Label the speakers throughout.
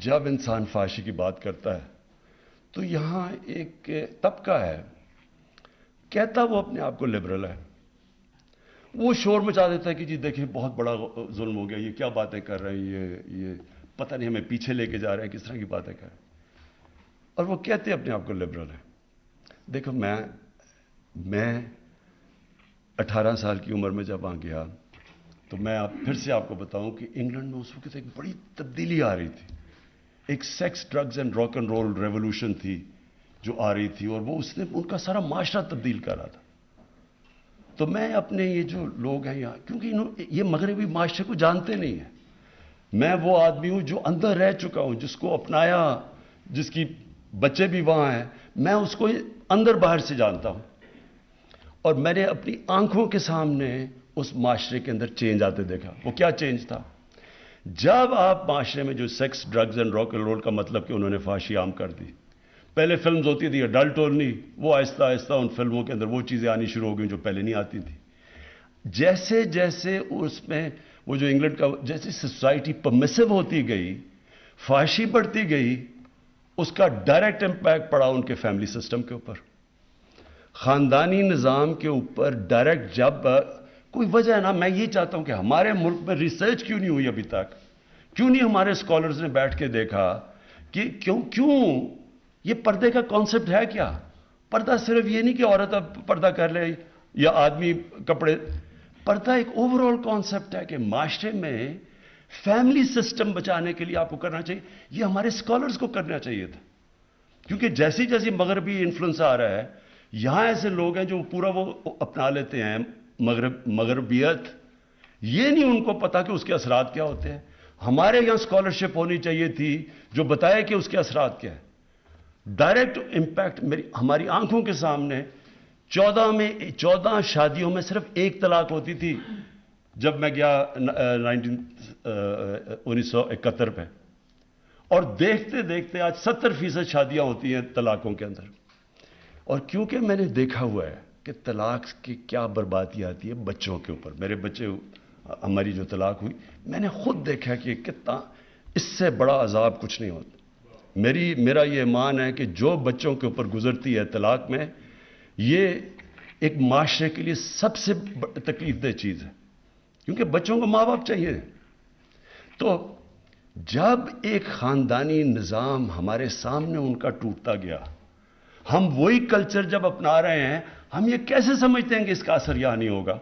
Speaker 1: جب انسان فحاشی کی بات کرتا ہے تو یہاں ایک طبقہ ہے کہتا وہ اپنے آپ کو لبرل ہے. وہ شور مچا دیتا ہے کہ جی دیکھیں بہت بڑا ظلم ہو گیا, یہ کیا باتیں کر رہے ہیں, یہ پتہ نہیں ہمیں پیچھے لے کے جا رہے ہیں, کس طرح کی باتیں کر رہے ہیں. اور وہ کہتے ہیں اپنے آپ کو لبرل ہے. دیکھو میں 18 سال کی عمر میں جب وہاں گیا تو میں پھر سے آپ کو بتاؤں کہ انگلینڈ میں اس وقت ایک بڑی تبدیلی آ رہی تھی. ایک sex drugs and rock and roll revolution تھی جو آ رہی تھی, اور وہ اس نے ان کا سارا معاشرہ تبدیل کر رہا تھا. تو میں اپنے یہ جو لوگ ہیں یہاں, کیونکہ یہ مغربی معاشرے کو جانتے نہیں ہیں, میں وہ آدمی ہوں جو اندر رہ چکا ہوں, جس کو اپنایا, جس کی بچے بھی وہاں ہیں, میں اس کو اندر باہر سے جانتا ہوں. اور میں نے اپنی آنکھوں کے سامنے اس معاشرے کے اندر چینج آتے دیکھا. وہ کیا چینج تھا؟ جب آپ معاشرے میں جو sex drugs and rock and roll کا مطلب کہ انہوں نے فحاشی عام کر دی. پہلے فلمز ہوتی تھی اڈلٹ اونلی, وہ آہستہ آہستہ ان فلموں کے اندر وہ چیزیں آنی شروع ہو گئیں جو پہلے نہیں آتی تھیں. جیسے جیسے اس میں وہ جو انگلینڈ کا جیسے سوسائٹی پرمیسو ہوتی گئی, فحاشی بڑھتی گئی, اس کا ڈائریکٹ امپیکٹ پڑا ان کے فیملی سسٹم کے اوپر, خاندانی نظام کے اوپر ڈائریکٹ. جب کوئی وجہ ہے نا, میں یہ چاہتا ہوں کہ ہمارے ملک میں ریسرچ کیوں نہیں ہوئی ابھی تک, کیوں نہیں ہمارے اسکالرز نے بیٹھ کے دیکھا کہ کیوں یہ پردے کا کانسیپٹ ہے کیا. پردہ صرف یہ نہیں کہ عورت اب پردہ کر لے یا آدمی کپڑے, پردہ ایک اوور آل کانسیپٹ ہے کہ معاشرے میں فیملی سسٹم بچانے کے لیے آپ کو کرنا چاہیے. یہ ہمارے اسکالرز کو کرنا چاہیے تھا, کیونکہ جیسی جیسی مغربی انفلوئنس آ رہا ہے, یہاں ایسے لوگ ہیں جو پورا وہ اپنا لیتے ہیں مغربیت, یہ نہیں ان کو پتا کہ اس کے اثرات کیا ہوتے ہیں. ہمارے یہاں اسکالرشپ ہونی چاہیے تھی جو بتائے کہ اس کے اثرات کیا ہے. ڈائریکٹ امپیکٹ ہماری آنکھوں کے سامنے 14 شادیوں میں صرف ایک طلاق ہوتی تھی جب میں گیا 1971 پہ, اور دیکھتے دیکھتے آج 70% شادیاں ہوتی ہیں طلاقوں کے اندر. اور کیونکہ میں نے دیکھا ہوا ہے کہ طلاق کی کیا بربادی آتی ہے بچوں کے اوپر, میرے بچے, ہماری جو طلاق ہوئی, میں نے خود دیکھا کہ کتنا اس سے بڑا عذاب کچھ نہیں ہوتا. میرا یہ ایمان ہے کہ جو بچوں کے اوپر گزرتی ہے طلاق میں, یہ ایک معاشرے کے لیے سب سے تکلیف دہ چیز ہے, کیونکہ بچوں کو ماں باپ چاہیے. تو جب ایک خاندانی نظام ہمارے سامنے ان کا ٹوٹتا گیا, ہم وہی کلچر جب اپنا رہے ہیں, ہم یہ کیسے سمجھتے ہیں کہ اس کا اثر یہاں نہیں ہوگا.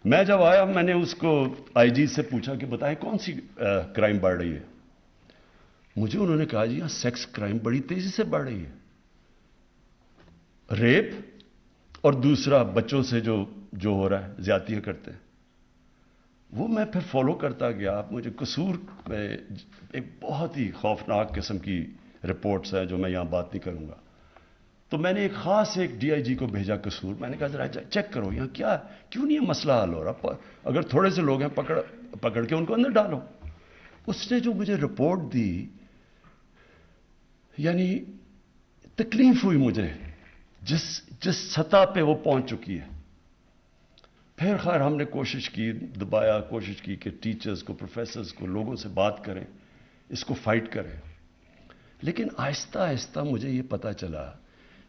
Speaker 1: میں جب آیا, میں نے اس کو آئی جی سے پوچھا کہ بتائیں کون سی کرائم بڑھ رہی ہے. مجھے انہوں نے کہا جی ہاں سیکس کرائم بڑی تیزی سے بڑھ رہی ہے, ریپ, اور دوسرا بچوں سے جو ہو رہا ہے, زیادتیاں کرتے ہیں. وہ میں پھر فالو کرتا گیا. مجھے قصور میں ایک بہت ہی خوفناک قسم کی رپورٹس ہیں جو میں یہاں بات نہیں کروں گا. تو میں نے ایک خاص ڈی آئی جی کو بھیجا قصور. میں نے کہا ذرا چیک کرو یہاں کیا ہے, کیوں نہیں یہ مسئلہ حل ہو رہا, اگر تھوڑے سے لوگ ہیں پکڑ کے ان کو اندر ڈالو. اس نے جو مجھے رپورٹ دی, یعنی تکلیف ہوئی مجھے جس سطح پہ وہ پہنچ چکی ہے. پھر خیر ہم نے کوشش کی, کوشش کی کہ ٹیچرز کو, پروفیسرز کو, لوگوں سے بات کریں, اس کو فائٹ کریں. لیکن آہستہ آہستہ مجھے یہ پتا چلا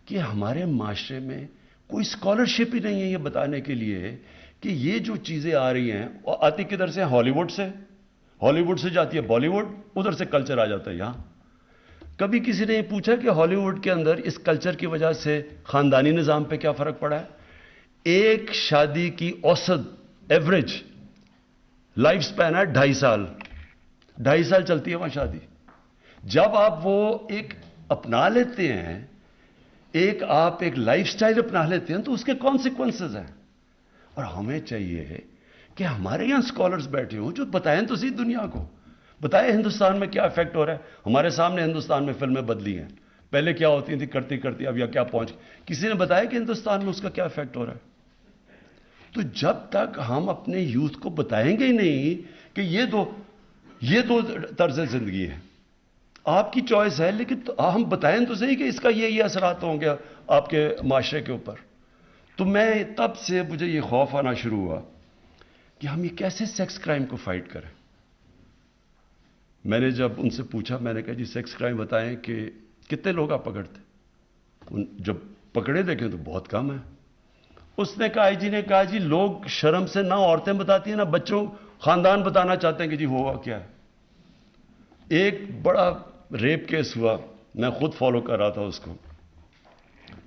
Speaker 1: کہ ہمارے معاشرے میں کوئی اسکالرشپ ہی نہیں ہے یہ بتانے کے لیے کہ یہ جو چیزیں آ رہی ہیں, وہ آتی کدھر سے, ہالی ووڈ سے جاتی ہے بالی ووڈ, ادھر سے کلچر آ جاتا ہے یہاں. کبھی کسی نے یہ پوچھا کہ ہالی ووڈ کے اندر اس کلچر کی وجہ سے خاندانی نظام پہ کیا فرق پڑا ہے؟ ایک شادی کی اوسط ایوریج لائف سپین ہے 2.5 سال چلتی ہے وہاں شادی. جب آپ وہ ایک اپنا لیتے ہیں, آپ ایک لائف سٹائل اپنا لیتے ہیں, تو اس کے کانسیکوینسز ہیں. اور ہمیں چاہیے کہ ہمارے یہاں اسکالرز بیٹھے ہوں جو بتائیں تو صحیح دنیا کو, بتائیں ہندوستان میں کیا افیکٹ ہو رہا ہے. ہمارے سامنے ہندوستان میں فلمیں بدلی ہیں, پہلے کیا ہوتی تھی کرتی اب یہ کیا پہنچ, کسی نے بتایا کہ ہندوستان میں اس کا کیا افیکٹ ہو رہا ہے. تو جب تک ہم اپنے یوتھ کو بتائیں گے نہیں کہ یہ دو طرز زندگی ہے, آپ کی چوائس ہے, لیکن ہم بتائیں تو صحیح کہ اس کا یہ اثرات ہوں گے آپ کے معاشرے کے اوپر. تو میں تب سے مجھے یہ خوف آنا شروع ہوا کہ ہم یہ کیسے سیکس کرائم کو فائٹ کریں. میں نے جب ان سے پوچھا، میں نے کہا جی سیکس کرائم بتائیں کہ کتنے لوگ آپ پکڑتے؟ جب پکڑے دیکھیں تو بہت کم ہے. اس نے کہا، آئی جی نے کہا جی لوگ شرم سے نہ عورتیں بتاتی ہیں نہ بچوں خاندان بتانا چاہتے ہیں کہ جی ہوا کیا ہے. ایک بڑا ریپ کیس ہوا، میں خود فالو کر رہا تھا اس کو.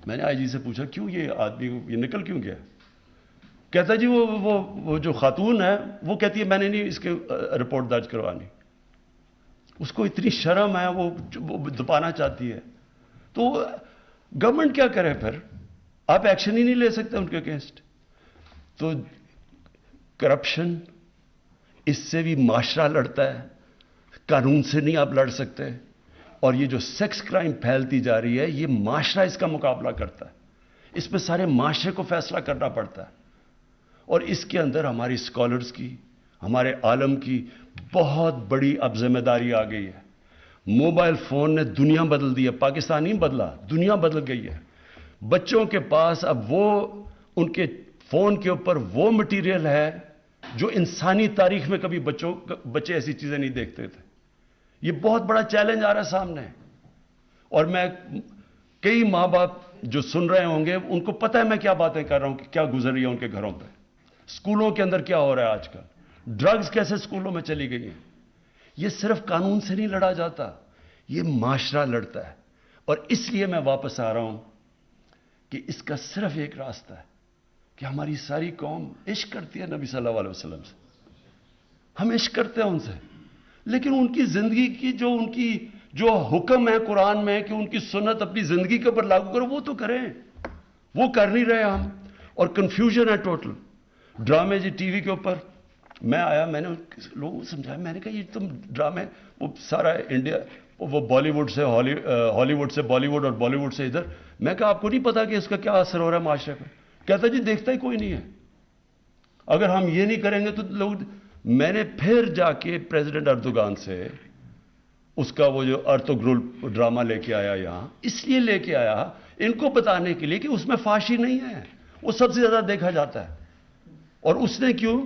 Speaker 1: میں نے آئی جی سے پوچھا کیوں یہ آدمی یہ نکل کیوں گیا؟ کہتا جی وہ جو خاتون ہے وہ کہتی ہے میں نے نہیں اس کے رپورٹ درج کروانی. اس کو اتنی شرم ہے، وہ دبانا چاہتی ہے. تو گورنمنٹ کیا کرے پھر؟ آپ ایکشن ہی نہیں لے سکتے ان کے اگینسٹ. تو کرپشن، اس سے بھی معاشرہ لڑتا ہے، قانون سے نہیں آپ لڑ سکتے. اور یہ جو سیکس کرائم پھیلتی جا رہی ہے، یہ معاشرہ اس کا مقابلہ کرتا ہے. اس میں سارے معاشرے کو فیصلہ کرنا پڑتا ہے. اور اس کے اندر ہماری اسکالرز کی، ہمارے عالم کی بہت بڑی اب ذمہ داری آ گئی ہے. موبائل فون نے دنیا بدل دی ہے، پاکستان نہیں بدلا، دنیا بدل گئی ہے. بچوں کے پاس اب وہ ان کے فون کے اوپر وہ مٹیریل ہے جو انسانی تاریخ میں کبھی بچے ایسی چیزیں نہیں دیکھتے تھے. یہ بہت بڑا چیلنج آ رہا ہے سامنے. اور میں کئی ماں باپ جو سن رہے ہوں گے ان کو پتہ ہے میں کیا باتیں کر رہا ہوں کہ کیا گزر رہی ہے ان کے گھروں پہ. اسکولوں کے اندر کیا ہو رہا ہے آج کل، ڈرگز کیسے اسکولوں میں چلی گئی ہیں. یہ صرف قانون سے نہیں لڑا جاتا، یہ معاشرہ لڑتا ہے. اور اس لیے میں واپس آ رہا ہوں کہ اس کا صرف ایک راستہ ہے کہ ہماری ساری قوم عشق کرتی ہے نبی صلی اللہ علیہ وسلم سے. ہم عشق کرتے ہیں ان سے، لیکن ان کی زندگی کی جو حکم ہے قرآن میں کہ ان کی سنت اپنی زندگی کے اوپر لاگو کرو، وہ تو کریں. وہ کر نہیں رہے ہم. اور کنفیوژن ہے ٹوٹل. ڈرامے جی ٹی وی کے اوپر میں آیا، میں نے لوگوں کو سمجھایا، میں نے کہا یہ تم ڈرامے، وہ سارا انڈیا، وہ بالی ووڈ سے ہالی ووڈ سے بالی ووڈ اور بالی ووڈ سے ادھر. میں کہا آپ کو نہیں پتا کہ اس کا کیا اثر ہو رہا ہے معاشرے پہ؟ کہتا جی دیکھتا ہی کوئی نہیں ہے. اگر ہم یہ نہیں کریں گے تو لوگ. میں نے پھر جا کے پریزیڈنٹ اردوغان سے اس کا وہ جو ارطغرل ڈرامہ لے کے آیا یہاں، اس لیے لے کے آیا ان کو بتانے کے لیے کہ اس میں فحاشی نہیں ہے، وہ سب سے زیادہ دیکھا جاتا ہے. اور اس نے کیوں،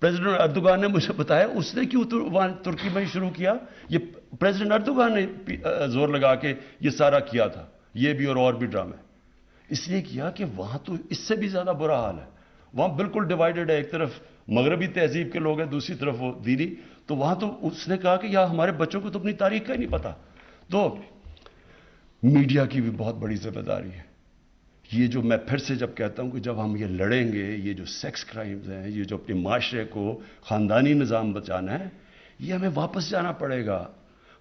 Speaker 1: پریزیڈنٹ اردوغان نے مجھے بتایا، اس نے کیوں وہاں ترکی میں شروع کیا. یہ پریزیڈنٹ اردوغان نے زور لگا کے یہ سارا کیا تھا، یہ بھی اور بھی ڈرامے. اس لیے کیا کہ وہاں تو اس سے بھی زیادہ برا حال ہے. وہاں بالکل ڈیوائیڈڈ ہے، ایک طرف مغربی تہذیب کے لوگ ہیں، دوسری طرف وہ دینی. تو وہاں تو اس نے کہا کہ یا ہمارے بچوں کو تو اپنی تاریخ کا ہی نہیں پتا. تو میڈیا کی بھی بہت بڑی ذمہ داری ہے. یہ جو میں پھر سے جب کہتا ہوں کہ جب ہم یہ لڑیں گے، یہ جو سیکس کرائمز ہیں، یہ جو اپنے معاشرے کو خاندانی نظام بچانا ہے، یہ ہمیں واپس جانا پڑے گا.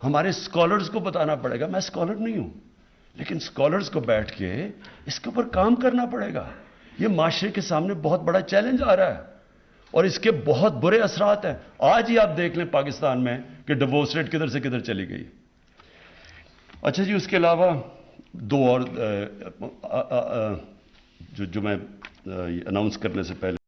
Speaker 1: ہمارے اسکالرز کو بتانا پڑے گا. میں اسکالر نہیں ہوں، لیکن اسکالرز کو بیٹھ کے اس کے اوپر کام کرنا پڑے گا. یہ معاشرے کے سامنے بہت بڑا چیلنج آ رہا ہے اور اس کے بہت برے اثرات ہیں. آج ہی آپ دیکھ لیں پاکستان میں کہ ڈیورس ریٹ کدھر سے کدھر چلی گئی. اچھا جی، اس کے علاوہ دو اور جو میں اناؤنس کرنے سے پہلے